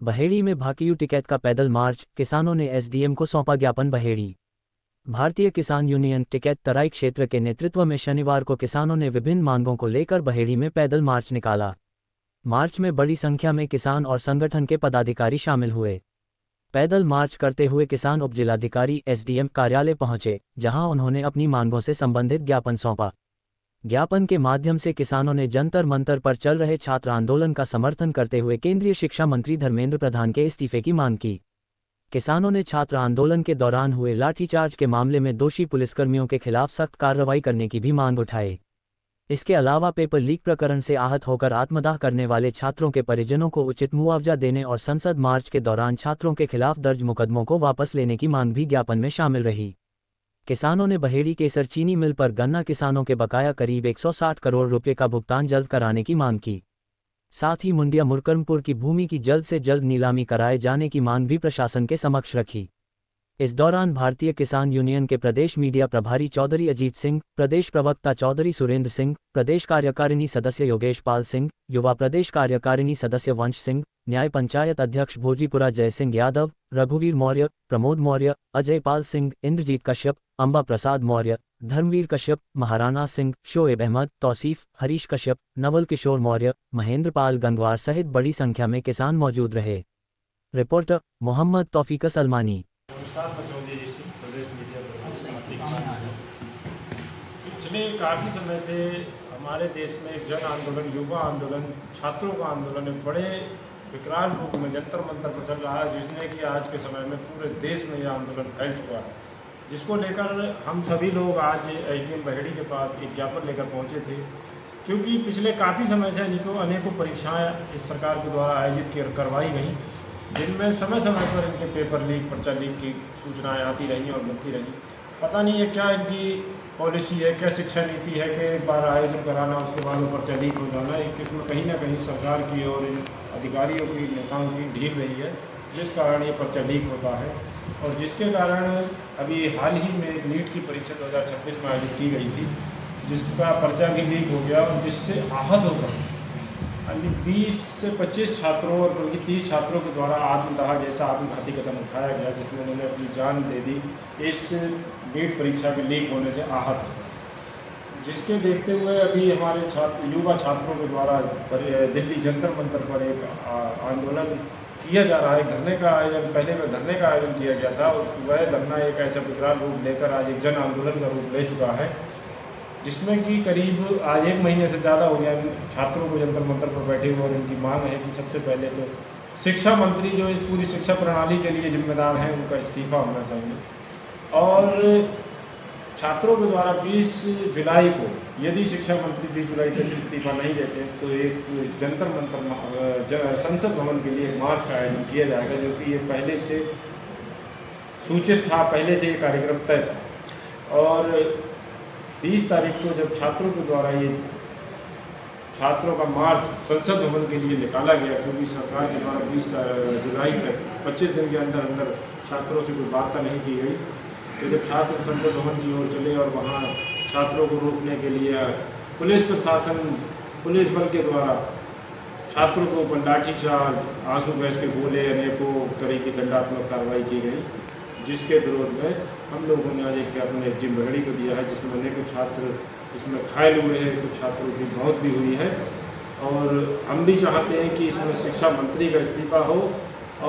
बहेड़ी में भाकियू टिकैत का पैदल मार्च, किसानों ने एसडीएम को सौंपा ज्ञापन। बहेड़ी भारतीय किसान यूनियन टिकैत तराई क्षेत्र के नेतृत्व में शनिवार को किसानों ने विभिन्न मांगों को लेकर बहेड़ी में पैदल मार्च निकाला। मार्च में बड़ी संख्या में किसान और संगठन के पदाधिकारी शामिल हुए। पैदल मार्च करते हुए किसान उपजिलाधिकारी एसडीएम कार्यालय पहुंचे, जहां उन्होंने अपनी मांगों से संबंधित ज्ञापन सौंपा। ज्ञापन के माध्यम से किसानों ने जंतर मंतर पर चल रहे छात्र आंदोलन का समर्थन करते हुए केंद्रीय शिक्षा मंत्री धर्मेंद्र प्रधान के इस्तीफे की मांग की। किसानों ने छात्र आंदोलन के दौरान हुए लाठीचार्ज के मामले में दोषी पुलिसकर्मियों के खिलाफ सख्त कार्रवाई करने की भी मांग उठाई। इसके अलावा पेपर लीक प्रकरण से आहत होकर आत्मदाह करने वाले छात्रों के परिजनों को उचित मुआवजा देने और संसद मार्च के दौरान छात्रों के खिलाफ दर्ज मुकदमों को वापस लेने की मांग भी ज्ञापन में शामिल रही। किसानों ने बहेड़ी केसर चीनी मिल पर गन्ना किसानों के बकाया करीब 160 करोड़ रुपये का भुगतान जल्द कराने की मांग की। साथ ही मुंडिया मुरकरमपुर की भूमि की जल्द से जल्द नीलामी कराए जाने की मांग भी प्रशासन के समक्ष रखी। इस दौरान भारतीय किसान यूनियन के प्रदेश मीडिया प्रभारी चौधरी अजीत सिंह, प्रदेश प्रवक्ता चौधरी सुरेंद्र सिंह, प्रदेश कार्यकारिणी सदस्य योगेश पाल सिंह, युवा प्रदेश कार्यकारिणी सदस्य वंश सिंह, न्याय पंचायत अध्यक्ष भोजीपुरा जय सिंह यादव, रघुवीर मौर्य, प्रमोद मौर्य, अजय पाल सिंह, इंद्रजीत कश्यप, अंबा प्रसाद मौर्य, धर्मवीर कश्यप, महाराणा सिंह, शोएब अहमद, तौसीफ, हरीश कश्यप, नवल किशोर मौर्य, महेंद्र पाल गंगवार सहित बड़ी संख्या में किसान मौजूद रहे। रिपोर्टर मोहम्मद तौफीक सलमानी। पिछले काफ़ी समय से हमारे देश में एक जन आंदोलन, युवा आंदोलन, छात्रों का आंदोलन एक बड़े विकराल रूप में जंतर मंतर पर चल रहा है, जिसने कि आज के समय में पूरे देश में यह आंदोलन फैल चुका है, जिसको लेकर हम सभी लोग आज एसडीएम बहेड़ी के पास एक ज्ञापन लेकर पहुंचे थे। क्योंकि पिछले काफ़ी समय से अनेकों परीक्षाएँ इस सरकार के द्वारा आयोजित करवाई गई, जिनमें समय समय पर इनके पेपर लीक, पर्चा लीक की सूचनाएँ आती रहीं और मिलती रहीं। पता नहीं है क्या इनकी पॉलिसी है, क्या शिक्षा नीति है कि एक बार आयोजन कराना, उसके बाद ऊपर से लीक हो जाना। एक किस्म कहीं ना कहीं सरकार की और इन अधिकारियों की, नेताओं की ढील रही है, जिस कारण ये पर्चा लीक होता है और जिसके कारण अभी हाल ही में नीट की परीक्षा 2026 में आयोजित की गई थी, जिसका पर्चा भी लीक हो गया और जिससे आहत होकर 20 से 25 छात्रों और बल्कि 30 छात्रों के द्वारा आत्मदाह जैसा आत्मघाती कदम उठाया गया, जिसमें उन्होंने अपनी जान दे दी इस नीट परीक्षा के लीक होने से आहत। जिसके देखते हुए अभी हमारे युवा छात्रों के द्वारा दिल्ली जंतर मंतर पर एक आंदोलन किया जा रहा है। धरने का आयोजन, पहले में धरने का आयोजन किया गया था, वह धरना एक ऐसा विकराल रूप लेकर आज एक जन आंदोलन का रूप ले चुका है, जिसमें कि करीब आज 1 महीने से ज़्यादा हो गया छात्रों को जंतर मंतर पर बैठे हुए। और इनकी मांग है कि सबसे पहले तो शिक्षा मंत्री जो इस पूरी शिक्षा प्रणाली के लिए जिम्मेदार हैं, उनका इस्तीफा होना चाहिए। और छात्रों के द्वारा 20 जुलाई को यदि शिक्षा मंत्री 20 जुलाई तक इस्तीफा नहीं देते तो एक जंतर मंतर संसद भवन के लिए मार्च का आयोजन किया जाएगा, जो कि ये पहले से सूचित था, पहले से ये कार्यक्रम तय था। और 20 तारीख को जब छात्रों के द्वारा ये छात्रों का मार्च संसद भवन के लिए निकाला गया, क्योंकि सरकार के द्वारा 20 जुलाई तक 25 दिन के अंदर अंदर छात्रों से कोई वार्ता नहीं की गई, तो जब छात्र संसद भवन की ओर चले और वहाँ छात्रों को रोकने के लिए पुलिस प्रशासन, पुलिस बल के द्वारा छात्रों को ऊपर लाठीचार्ज, आंसू गैस के गोले, अनेकों तरह की दंडात्मक कार्रवाई की गई, जिसके विरोध में हम लोगों ने आज एक ज्ञापन एसडीएम बहेड़ी को दिया है, जिसमें अनेकों छात्र इसमें घायल हुए हैं, कुछ छात्रों की मौत भी हुई है। और हम भी चाहते हैं कि इसमें शिक्षा मंत्री का इस्तीफा हो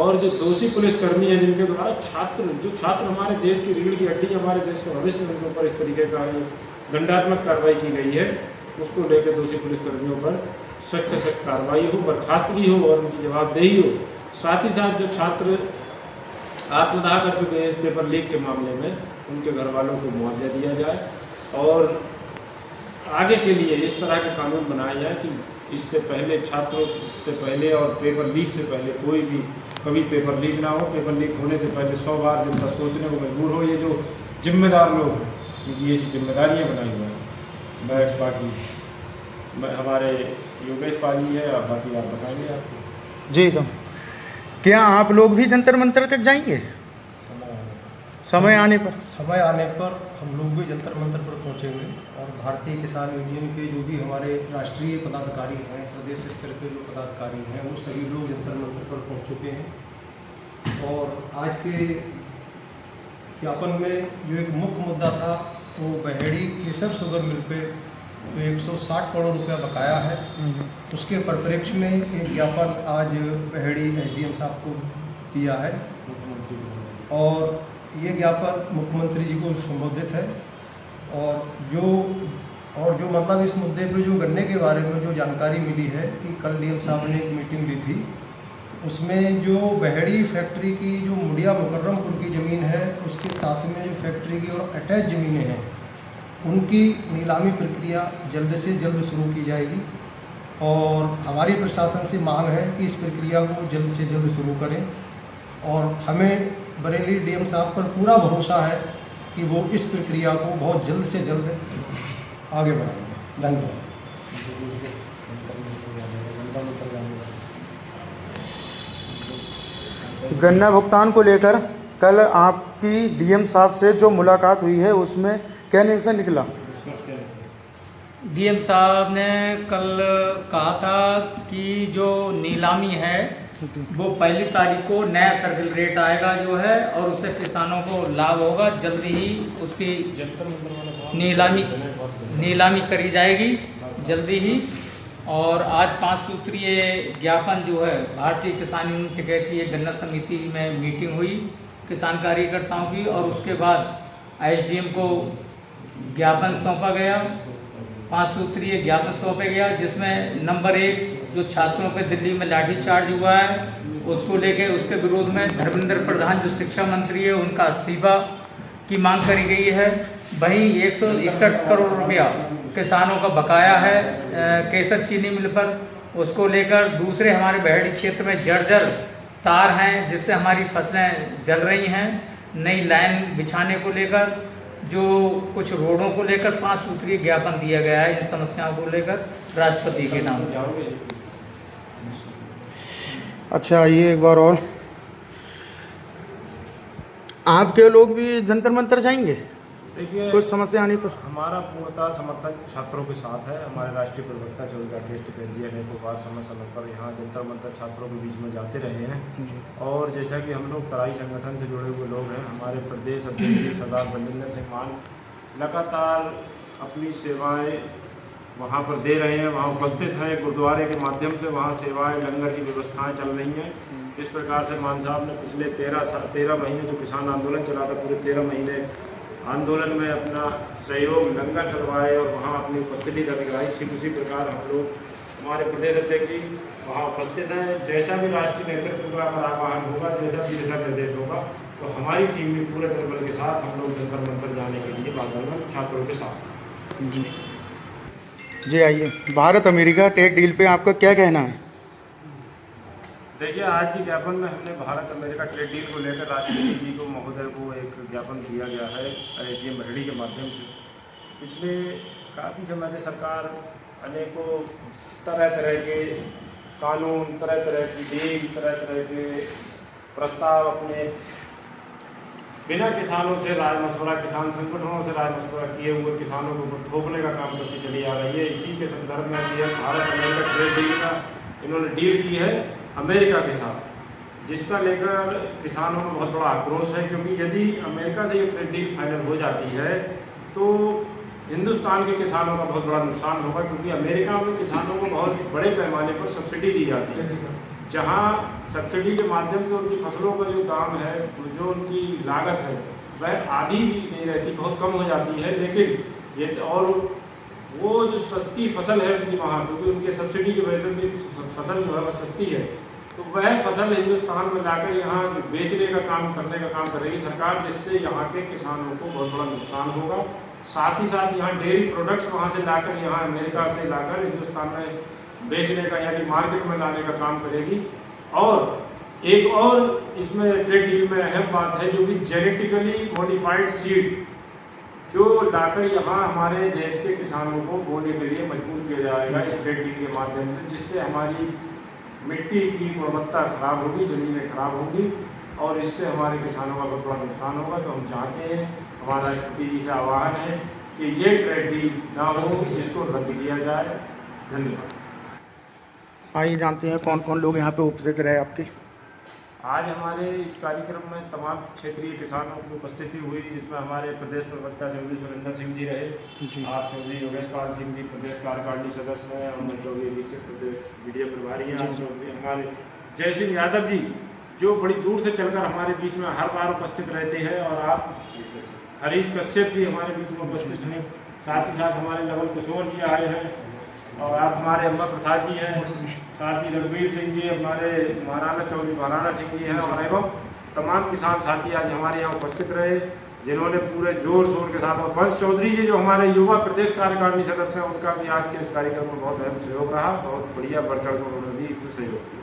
और जो दोषी पुलिसकर्मी हैं, जिनके द्वारा छात्र हमारे देश की रीढ़ की हड्डी, हमारे देश के भविष्य, उनके ऊपर इस तरीके का दंडात्मक कार्रवाई की गई है, उसको लेकर दोषी पुलिसकर्मियों पर सख्त से सख्त कार्रवाई हो, बर्खास्तगी हो और उनकी जवाबदेही हो। साथ ही साथ जो छात्र आत्मदाह कर चुके हैं इस पेपर लीक के मामले में, उनके घर वालों को मुआवजा दिया जाए और आगे के लिए इस तरह के कानून बनाए जाए कि इससे पहले, छात्रों से पहले और पेपर लीक से पहले कोई भी कभी पेपर लीक ना हो। पेपर लीक होने से पहले 100 बार जनता सोचने को मजबूर हो। ये जो जिम्मेदार लोग हैं, क्योंकि ऐसी जिम्मेदारियाँ बनाई हुई हैं। बाकी हमारे योगेश पाल जी है और बाकी आप बताएंगे आपको। जी साहब, क्या आप लोग भी जंतर मंतर तक जाएंगे? समय आने पर हम लोग भी जंतर मंतर पर पहुंचेंगे और भारतीय किसान यूनियन के जो भी हमारे राष्ट्रीय पदाधिकारी हैं, प्रदेश स्तर के जो पदाधिकारी हैं, वो सभी लोग जंतर मंतर पर पहुंच चुके हैं। और आज के ज्ञापन में जो एक मुख्य मुद्दा था वो बहेड़ी केसर शुगर मिल पे जो 160 करोड़ रुपया बकाया है, उसके परिप्रेक्ष्य में एक ज्ञापन आज बहेड़ी एसडीएम साहब को दिया है और ये ज्ञापन मुख्यमंत्री जी को संबोधित है। और जो मतलब इस मुद्दे पर जो गन्ने के बारे में जो जानकारी मिली है कि कल डीएम साहब ने एक मीटिंग ली थी, उसमें जो बहेड़ी फैक्ट्री की जो मुड़िया मुकर्रमपुर की ज़मीन है, उसके साथ में जो फैक्ट्री की और अटैच ज़मीनें हैं, उनकी नीलामी प्रक्रिया जल्द से जल्द शुरू की जाएगी। और हमारी प्रशासन से मांग है कि इस प्रक्रिया को जल्द से जल्द शुरू करें और हमें बरेली डीएम साहब पर पूरा भरोसा है कि वो इस प्रक्रिया को बहुत जल्द से जल्द आगे बढ़ाएंगे। धन्यवाद। गन्ना भुगतान को लेकर कल आपकी डीएम साहब से जो मुलाकात हुई है उसमें क्या निष्कर्ष निकला? डीएम साहब ने कल कहा था कि जो नीलामी है वो 1 तारीख को नया सर्किल रेट आएगा जो है, और उससे किसानों को लाभ होगा। जल्दी ही उसकी नीलामी करी जाएगी जल्दी ही। और आज 5 सूत्रीय ज्ञापन जो है भारतीय किसान यूनियन टिकैत की एक गन्ना समिति में मीटिंग हुई किसान कार्यकर्ताओं की, और उसके बाद एसडीएम को ज्ञापन सौंपा गया। 5 सूत्रीय ज्ञापन सौंपा गया, जिसमें नंबर 1 जो छात्रों पे दिल्ली में लाठीचार्ज हुआ है उसको लेके उसके विरोध में धर्मेंद्र प्रधान जो शिक्षा मंत्री है उनका इस्तीफा की मांग करी गई है। वहीं 161 करोड़ रुपया किसानों का बकाया है केसर चीनी मिल पर, उसको लेकर दूसरे हमारे बहेड़ी क्षेत्र में जर्जर तार हैं जिससे हमारी फसलें जल रही हैं। नई लाइन बिछाने को लेकर, जो कुछ रोडों को लेकर 5 सूत्रीय ज्ञापन दिया गया है इन समस्याओं को लेकर राष्ट्रपति के नाम पर। अच्छा, ये एक बार और, आपके लोग भी जंतर मंतर जाएंगे देखिए, कुछ समस्या आने पर? हमारा पूर्णतः समर्थन छात्रों के साथ है। हमारे राष्ट्रीय प्रवक्ता चौधरी राकेश टिकैत ने को बात समय समय पर यहाँ जंतर मंतर छात्रों के बीच में जाते रहे हैं। और जैसा कि हम लोग तराई संगठन से जुड़े हुए लोग हैं, हमारे प्रदेश अध्यक्ष सरदार बलजिंदर सिंह मान लगातार अपनी सेवाएं वहाँ पर दे रहे हैं, वहाँ उपस्थित हैं। गुरुद्वारे के माध्यम से वहाँ सेवाएं, लंगर की व्यवस्थाएं चल रही हैं। इस प्रकार से मान साहब ने पिछले 13 महीने जो किसान आंदोलन चला था, पूरे 13 महीने आंदोलन में अपना सहयोग, लंगर चलवाए और वहाँ अपनी उपस्थिति दर्ज कराई। ठीक उसी प्रकार हम लोग, हमारे प्रदेश अध्यक्ष जी वहाँ उपस्थित हैं। जैसा भी राष्ट्रीय नेतृत्व का आह्वान होगा, जैसा भी दिशा निर्देश होगा, तो हमारी टीम भी पूरे बल के साथ हम लोग जंतर मंतर जाने के लिए बागल छात्रों के साथ। जी आइए, भारत अमेरिका ट्रेड डील पे आपका क्या कहना है? देखिए, आज के ज्ञापन में हमने भारत अमेरिका ट्रेड डील को लेकर राष्ट्रपति जी को महोदय को एक ज्ञापन दिया गया है एसडीएम बहेड़ी के माध्यम से। पिछले काफ़ी समय से सरकार अनेकों तरह के कानून, तरह की डील, तरह के प्रस्ताव अपने बिना किसानों से राय मशवरा, किसान संगठनों से राय मशवरा किए हुए किसानों को थोपने का काम करती चली आ रही है। इसी के संदर्भ में भारत अमेरिका ट्रेड डील का इन्होंने डील की है अमेरिका के साथ, जिसका लेकर किसानों में बहुत बड़ा आक्रोश है। क्योंकि यदि अमेरिका से ये ट्रेड डील फाइनल हो जाती है तो हिंदुस्तान के किसानों का बहुत बड़ा नुकसान होगा, क्योंकि अमेरिका में किसानों को बहुत बड़े पैमाने पर सब्सिडी दी जाती है, जहाँ सब्सिडी के माध्यम से उनकी फसलों का जो दाम है, जो उनकी लागत है, वह आधी भी नहीं रहती, बहुत कम हो जाती है। लेकिन ये और वो जो सस्ती फसल है उनकी वहाँ, क्योंकि उनके सब्सिडी की वजह से भी फसल जो है वह सस्ती है, तो वह फसल हिंदुस्तान में लाकर यहाँ बेचने का काम, करने का काम करेगी सरकार, जिससे यहाँ के किसानों को बहुत बड़ा नुकसान होगा। साथ ही साथ यहाँ डेयरी प्रोडक्ट्स वहाँ से लाकर, यहाँ अमेरिका से लाकर हिंदुस्तान में बेचने का, यानी मार्केट में लाने का काम करेगी। और एक और इसमें ट्रेड डील में अहम बात है, जो कि जेनेटिकली मॉडिफाइड सीड जो लाकर यहाँ हमारे देश के किसानों को बोने के लिए मजबूर किया जाएगा इस ट्रेड डील के माध्यम से, जिससे हमारी मिट्टी की गुणवत्ता खराब होगी, ज़मीनें खराब होगी और इससे हमारे किसानों का बहुत बड़ा नुकसान होगा। तो हम चाहते हैं, हमारा राष्ट्रपति जी से आह्वान है कि ये ट्रेजेडी ना हो, इसको रद्द किया जाए। धन्यवाद। आइए जानते हैं कौन कौन लोग यहाँ पे उपस्थित रहे आपके। आज हमारे इस कार्यक्रम में तमाम क्षेत्रीय किसानों की उपस्थिति हुई, जिसमें हमारे प्रदेश प्रवक्ता चौधरी सुरेंद्र सिंह जी रहे, आप चौधरी योगेश पाल सिंह जी प्रदेश कार्यकारिणी सदस्य हैं, अमन चौधरी जी से प्रदेश मीडिया प्रभारी हैं, चौधरी हमारे जय सिंह यादव जी जो बड़ी दूर से चलकर हमारे बीच में हर बार उपस्थित रहते हैं, और आप हरीश कश्यप जी हमारे बीच में उपस्थित हैं, साथ ही साथ हमारे लवल किशोर जी आए हैं, और आप हमारे अम्बा प्रसाद जी हैं, साथ ही रघुवीर सिंह जी, हमारे महाराणा चौधरी महाराणा सिंह जी हैं, और एवं तमाम किसान साथी आज हमारे यहाँ उपस्थित रहे, जिन्होंने पूरे जोर शोर के साथ, और वंश चौधरी जी जो हमारे युवा प्रदेश कार्यकारिणी सदस्य हैं, उनका भी आज के इस कार्यक्रम में बहुत अहम सहयोग रहा, बहुत बढ़िया बढ़ चढ़ कर उन्होंने भी इसमें सहयोग किया।